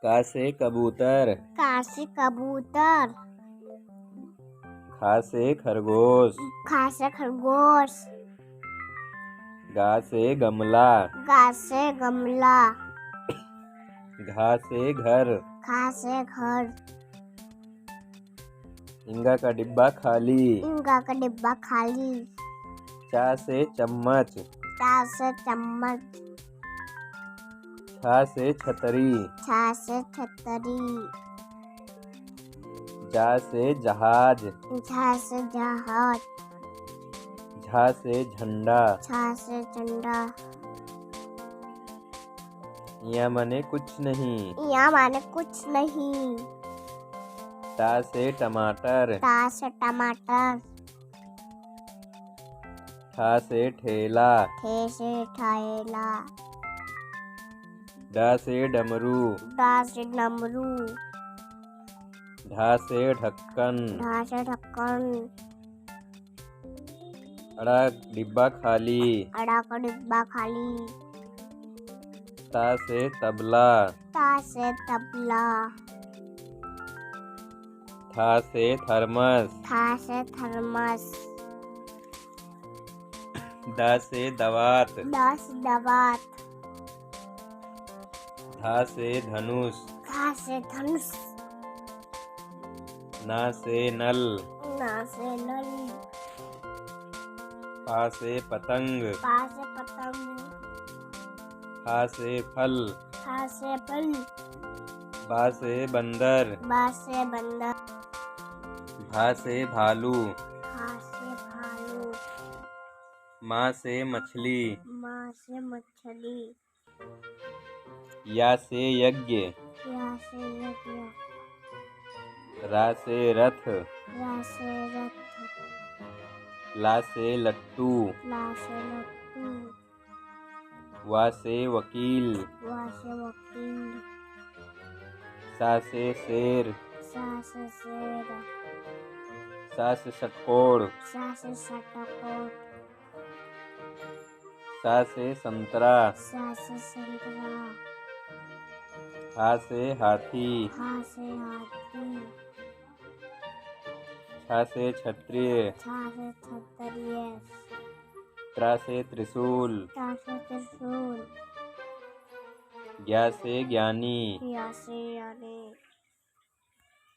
का से कबूतर। का से कबूतर। खा से खरगोश। खा से खरगोश। गा से गमला। गा से गमला। घा से घर। खा से घर। इंगा का डिब्बा खाली। इंगा का डिब्बा खाली। चा से चम्मच। चा से चम्मच। छा से छतरी। छा से छतरी। जा से जहाज। झा से जहाज। झा से झंडा। झा से झंडा। या माने कुछ नहीं। या माने कुछ नहीं। टा से टमाटर। टा से टमाटर। ठा से ठेला। ठे से ठेला। डा से डमरू। डा से डमरू। ढा से ढक्कन। ढा से ढक्कन। अड़ा डिब्बा खाली। अड़ा का डिब्बा खाली। ता से तबला। ता से तबला। था से थर्मस। था से थर्मस। दा से दवात। दा से दवात। धा से धनुष। धा से धनुष। ना से नल। ना से नल। पा से पतंग। पा से पतंग। फा से फल। फा से फल। बा से बंदर। बा से बंदर। भा से भालू। भा से भालू। माँ से मछली। माँ से मछली। या से यज्ञ। या से यज्ञ। रा से रथ। रा से रथ। ला से लट्टू। ला से लट्टू। वा से वकील। वा से वकील। सा से शेर। सा से शेर। सा से षटकोण। सा से षटकोण। सा से संतरा। सा से संतरा। हा से हाथी। हा से हाथी। छा से क्षत्रिय। छा से क्षत्रिय। त्रा से त्रिशूल। टा से त्रिशूल। ज्ञा से ज्ञानी। या से यानी।